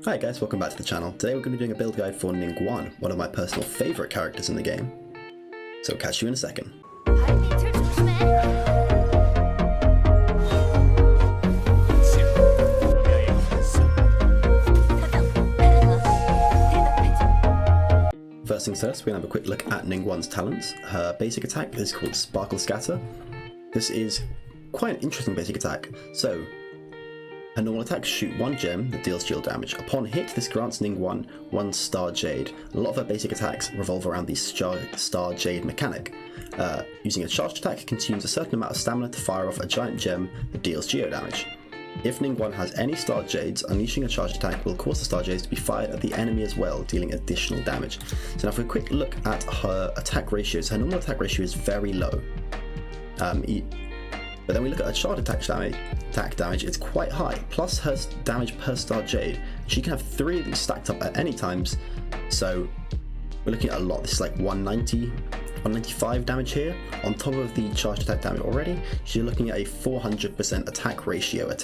Hi guys, welcome back to the channel. Today we're going to be doing a build guide for Ningguang, one of my personal favourite characters in the game. So catch you in a second. First things first, we're going to have a quick look at Ningguang's talents. Her basic attack is called Sparkle Scatter. This is quite an interesting basic attack. So, her normal attacks shoot one gem that deals shield damage. Upon hit, this grants Ningguang 1 Star Jade. A lot of her basic attacks revolve around the Star Jade mechanic. Using a charged attack consumes a certain amount of stamina to fire off a giant gem that deals geo damage. If Ningguang has any Star Jades, unleashing a charged attack will cause the Star Jades to be fired at the enemy as well, dealing additional damage. So now for a quick look at her attack ratios, her normal attack ratio is very low. But then we look at her charged attack damage, it's quite high, plus her damage per Star Jade. She can have 3 of these stacked up at any times, so we're looking at a lot. This is like 195 damage here, on top of the charged attack damage already. She's looking at a 400% attack ratio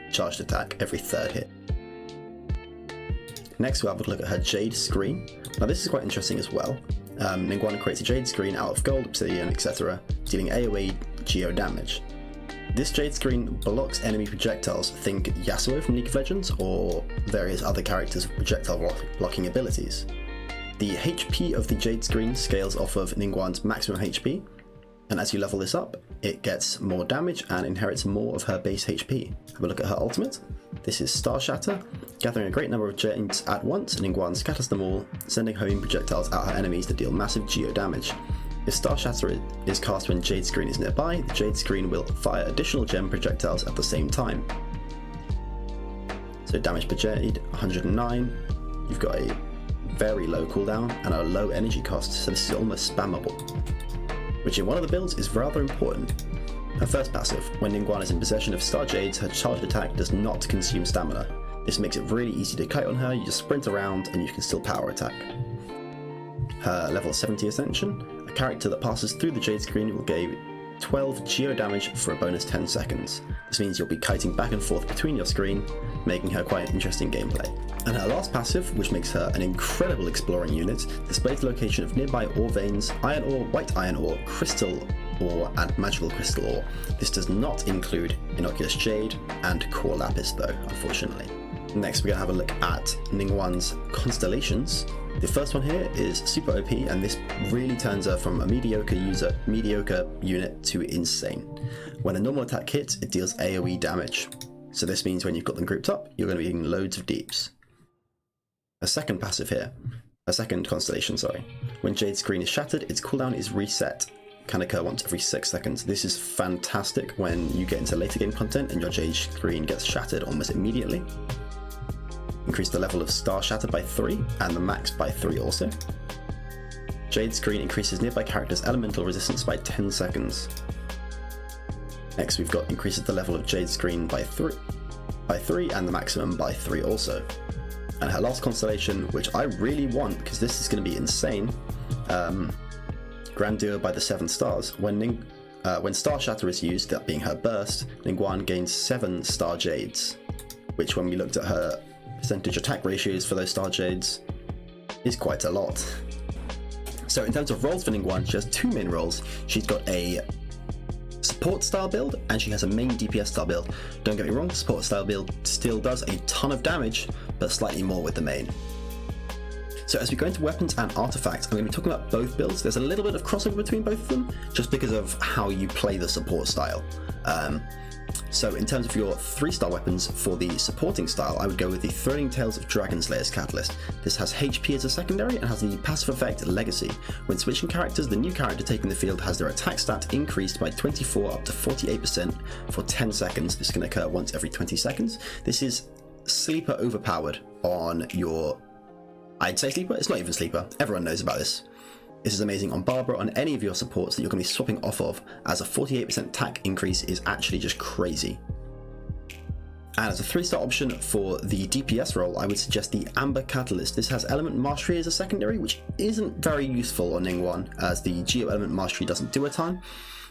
charged attack every 3rd hit. Next we'll have a look at her Jade Screen. Now this is quite interesting as well. Ningguang creates a Jade Screen out of gold, obsidian, etc., dealing AoE geo damage. This Jade Screen blocks enemy projectiles, think Yasuo from League of Legends, or various other characters with projectile blocking abilities. The HP of the Jade Screen scales off of Ningguang's maximum HP, and as you level this up, it gets more damage and inherits more of her base HP. Have a look at her ultimate. This is Star Shatter. Gathering a great number of gems at once, Ningguang scatters them all, sending homing projectiles at her enemies to deal massive geo damage. If Star Shatter is cast when Jade Screen is nearby, the Jade Screen will fire additional gem projectiles at the same time. So damage per Jade, 109. You've got a very low cooldown and a low energy cost, so this is almost spammable, which in one of the builds is rather important. Her first passive, when Ningguang is in possession of Star Jades, her charged attack does not consume stamina. This makes it really easy to kite on her. You just sprint around and you can still power attack. Her level 70 Ascension, a character that passes through the Jade Screen will gain 12 geo damage for a bonus 10 seconds. This means you'll be kiting back and forth between your screen, making her quite interesting gameplay. And her last passive, which makes her an incredible exploring unit, displays the location of nearby ore veins, iron ore, white iron ore, crystal ore, and magical crystal ore. This does not include innocuous jade and core lapis though, unfortunately. Next we're going to have a look at Ningguang's Constellations. The first one here is super OP, and this really turns her from a mediocre unit to insane. When a normal attack hits, it deals AoE damage. So this means when you've got them grouped up, you're going to be getting loads of deeps. A second passive here, a second constellation, sorry. When Jade Screen is shattered, its cooldown is reset. Can occur once every 6 seconds. This is fantastic when you get into later game content and your Jade Screen gets shattered almost immediately. Increase the level of Star Shatter by 3 and the max by 3 also. Jade Screen increases nearby characters' elemental resistance by 10 seconds. Next we've got increases the level of Jade Screen by 3 and the maximum by 3 also. And her last constellation, which I really want because this is going to be insane, Grandeur by the 7 stars. When Star Shatter is used, that being her burst, Ningguang gains 7 Star Jades, which when we looked at her percentage attack ratios for those Star Jades is quite a lot. So in terms of roles for Ningguang, she has 2 main roles. She's got a support style build and she has a main DPS style build. Don't get me wrong, support style build still does a ton of damage, but slightly more with the main. So as we go into weapons and artifacts, I'm going to be talking about both builds. There's a little bit of crossover between both of them, just because of how you play the support style. So in terms of your 3-star weapons for the supporting style, I would go with the Thrilling Tales of Dragon Slayer's Catalyst. This has HP as a secondary and has the passive effect Legacy. When switching characters, the new character taking the field has their attack stat increased by 24 up to 48% for 10 seconds. This can occur once every 20 seconds. This is sleeper overpowered on your... I'd say sleeper, it's not even sleeper, everyone knows about this. This is amazing on Barbara, on any of your supports that you're going to be swapping off of, as a 48% attack increase is actually just crazy. And as a 3-star option for the DPS role, I would suggest the Amber Catalyst. This has Element Mastery as a secondary, which isn't very useful on Ningguang, as the Geo Element Mastery doesn't do a ton.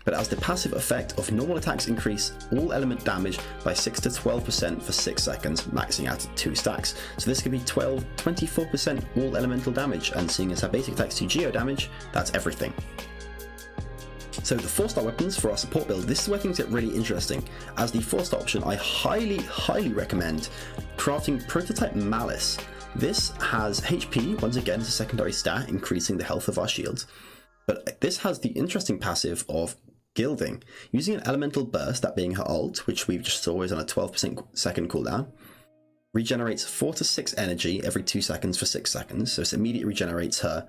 but it has the passive effect of normal attacks increase all element damage by 6 to 12% for 6 seconds, maxing out at 2 stacks. So this could be 24% all elemental damage, and seeing as our basic attacks do geo damage, that's everything. So the 4-star weapons for our support build, this is where things get really interesting. As the 4-star option, I highly recommend crafting Prototype Malice. This has HP, once again, as a secondary stat, increasing the health of our shields. But this has the interesting passive of gilding. Using an elemental burst, that being her ult, which we've just saw is on a 12% second cooldown, regenerates 4 to 6 energy every 2 seconds for 6 seconds. So it immediately regenerates her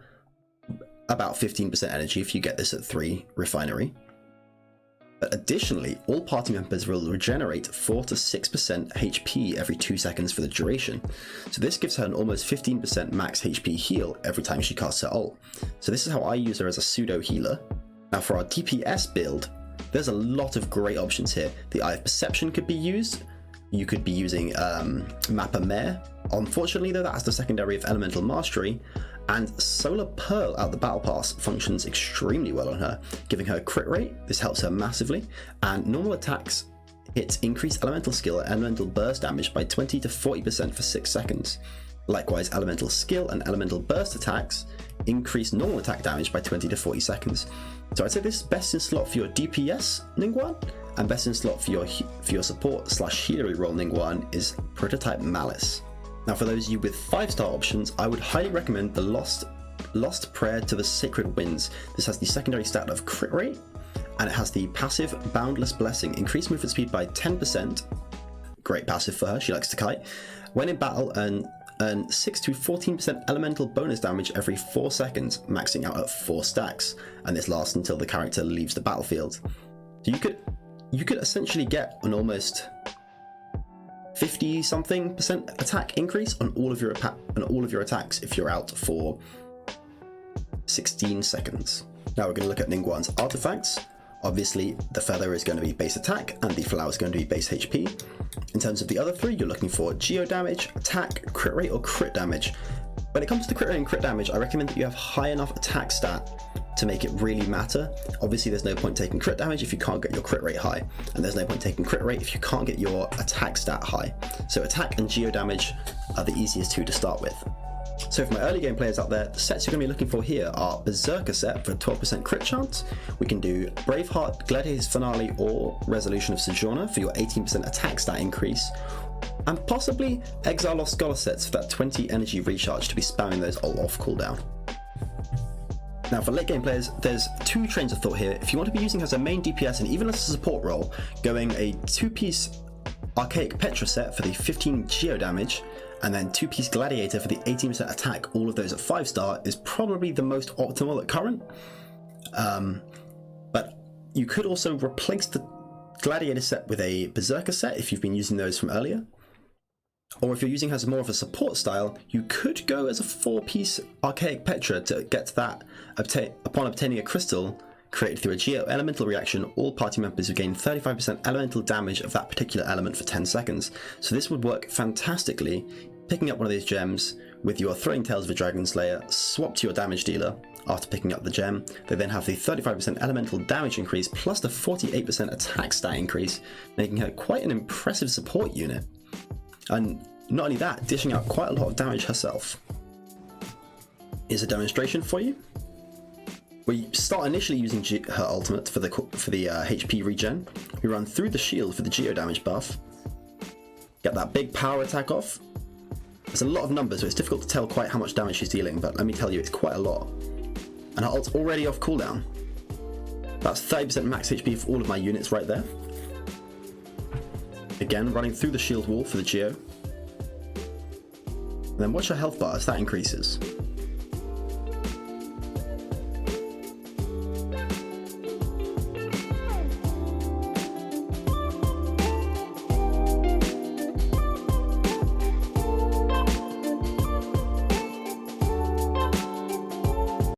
about 15% energy if you get this at 3 refinery. But additionally, all party members will regenerate 4 to 6% HP every 2 seconds for the duration. So this gives her an almost 15% max HP heal every time she casts her ult. So this is how I use her as a pseudo healer. Now for our DPS build, there's a lot of great options here. The Eye of Perception could be used. You could be using Mappa Mare. Unfortunately though, that has the secondary of Elemental Mastery, and Solar Pearl out the Battle Pass functions extremely well on her, giving her crit rate. This helps her massively, and normal attacks hits increase elemental skill and elemental burst damage by 20 to 40% for 6 seconds. Likewise, elemental skill and elemental burst attacks increase normal attack damage by 20 to 40 seconds. So I'd say this is best in slot for your DPS Ningguang, and best in slot for your support / healery role Ningguang is Prototype Malice. Now for those of you with 5-star options, I would highly recommend the Lost Prayer to the Sacred Winds. This has the secondary stat of crit rate, and it has the passive Boundless Blessing, increase movement speed by 10%. Great passive for her, she likes to kite. When in battle, earn 6 to 14% elemental bonus damage every 4 seconds, maxing out at 4 stacks, and this lasts until the character leaves the battlefield. So you could essentially get an almost 50-something% attack increase on all of your attacks if you're out for 16 seconds. Now we're going to look at Ningguang's artifacts. Obviously, the feather is going to be base attack, and the flower is going to be base HP. In terms of the other 3, you're looking for geo damage, attack, crit rate, or crit damage. When it comes to crit rate and crit damage, I recommend that you have high enough attack stat to make it really matter. Obviously, there's no point taking crit damage if you can't get your crit rate high, and there's no point taking crit rate if you can't get your attack stat high. So attack and geo damage are the easiest 2 to start with. So for my early game players out there, the sets you're going to be looking for here are Berserker set for a 12% crit chance. We can do Braveheart, Gladiator's Finale, or Resolution of Sojourner for your 18% attack stat increase, and possibly Exile Lost Scholar sets for that 20 energy recharge to be spamming those all off cooldown. Now for late game players, there's 2 trains of thought here. If you want to be using as a main DPS and even as a support role, going a 2-piece Archaic Petra set for the 15 geo damage, and then 2-piece Gladiator for the 18% attack, all of those at 5-star, is probably the most optimal at current. But you could also replace the Gladiator set with a Berserker set if you've been using those from earlier. Or if you're using as more of a support style, you could go as a 4-piece Archaic Petra to get to that. Upon obtaining a crystal created through a geo elemental reaction, all party members will gain 35% elemental damage of that particular element for 10 seconds. So this would work fantastically. Picking up one of these gems with your Throwing Tails of a Dragon Slayer, swap to your damage dealer after picking up the gem. They then have the 35% elemental damage increase plus the 48% attack stat increase, making her quite an impressive support unit. And not only that, dishing out quite a lot of damage herself. Here's a demonstration for you. We start initially using her ultimate for the HP regen. We run through the shield for the geo damage buff. Get that big power attack off. There's a lot of numbers, so it's difficult to tell quite how much damage she's dealing, but let me tell you, it's quite a lot. And her ult's already off cooldown. That's 30% max HP for all of my units right there. Again, running through the shield wall for the geo. And then watch her health bar as that increases.